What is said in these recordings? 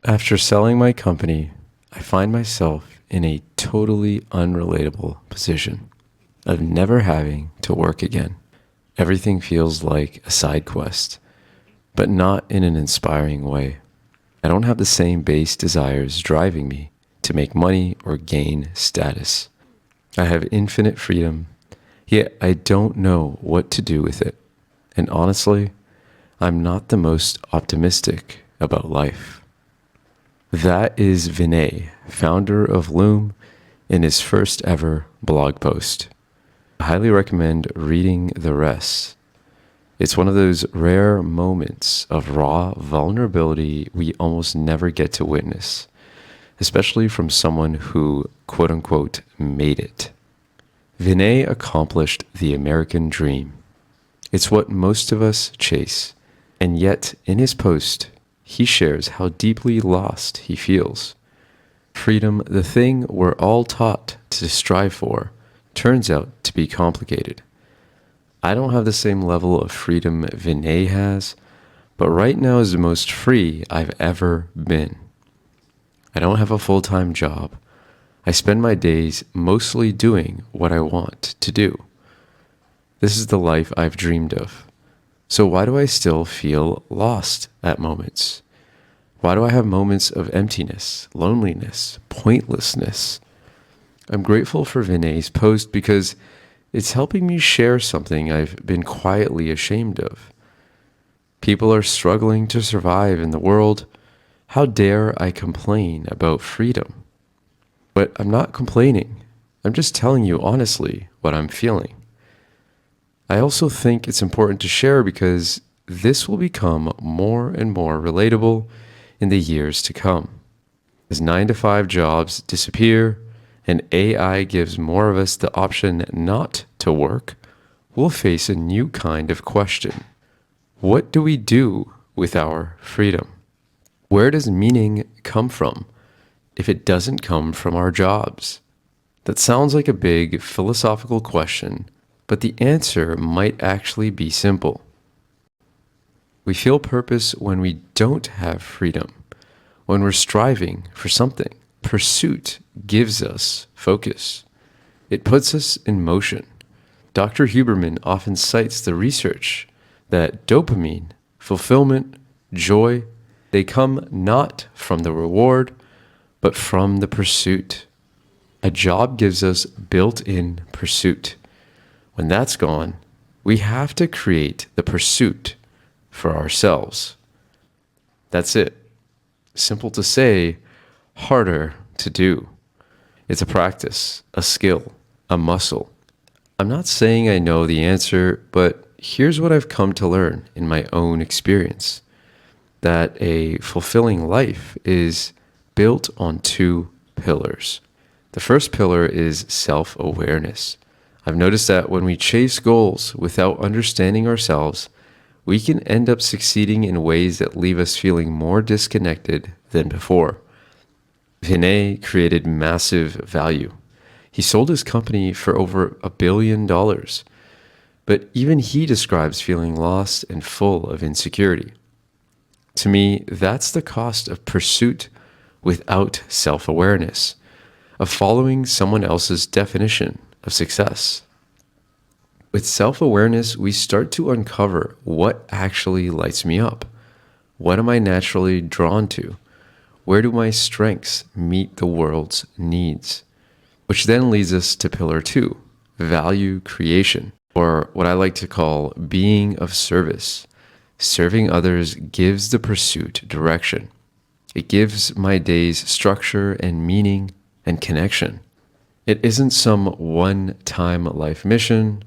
After selling my company, I find myself in a totally unrelatable position of never having to work again. Everything feels like a side quest, but not in an inspiring way. I don't have the same base desires driving me to make money or gain status. I have infinite freedom, yet I don't know what to do with it. And honestly, I'm not the most optimistic about life. That is Vinay, founder of Loom, in his first ever blog post. I highly recommend reading the rest. It's one of those rare moments of raw vulnerability we almost never get to witness, especially from someone who, quote unquote, made it. Vinay accomplished the American dream. It's what most of us chase, and yet in his post, he shares how deeply lost he feels. Freedom, the thing we're all taught to strive for, turns out to be complicated. I don't have the same level of freedom Vinay has, but right now is the most free I've ever been. I don't have a full-time job. I spend my days mostly doing what I want to do. This is the life I've dreamed of. So why do I still feel lost at moments? Why do I have moments of emptiness, loneliness, pointlessness? I'm grateful for Vinay's post because it's helping me share something I've been quietly ashamed of. People are struggling to survive in the world. How dare I complain about freedom? But I'm not complaining. I'm just telling you honestly what I'm feeling. I also think it's important to share because this will become more and more relatable in the years to come. As 9-to-5 jobs disappear and AI gives more of us the option not to work, we'll face a new kind of question. What do we do with our freedom? Where does meaning come from if it doesn't come from our jobs? That sounds like a big philosophical question, but the answer might actually be simple. We feel purpose when we don't have freedom, when we're striving for something. Pursuit gives us focus. It puts us in motion. Dr. Huberman often cites the research that dopamine, fulfillment, joy, they come not from the reward, but from the pursuit. A job gives us built-in pursuit. When that's gone, we have to create the pursuit for ourselves. That's it. Simple to say, harder to do. It's a practice, a skill, a muscle. I'm not saying I know the answer, but here's what I've come to learn in my own experience. That a fulfilling life is built on two pillars. The first pillar is self-awareness. I've noticed that when we chase goals without understanding ourselves, we can end up succeeding in ways that leave us feeling more disconnected than before. Vinay created massive value. He sold his company for over $1 billion. But even he describes feeling lost and full of insecurity. To me, that's the cost of pursuit without self-awareness, of following someone else's definition of success. With self-awareness, we start to uncover what actually lights me up. What am I naturally drawn to? Where do my strengths meet the world's needs? Which then leads us to pillar 2, value creation, or what I like to call being of service. Serving others gives the pursuit direction. It gives my days structure and meaning and connection. It isn't some one-time life mission.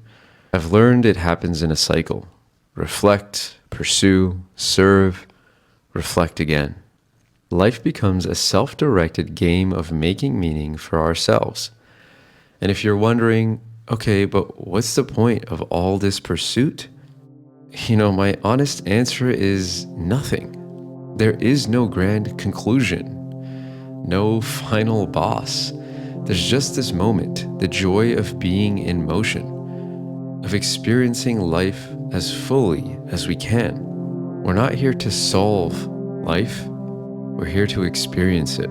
I've learned it happens in a cycle. Reflect, pursue, serve, reflect again. Life becomes a self-directed game of making meaning for ourselves. And if you're wondering, okay, but what's the point of all this pursuit? My honest answer is nothing. There is no grand conclusion, no final boss. There's just this moment, the joy of being in motion, of experiencing life as fully as we can. We're not here to solve life. We're here to experience it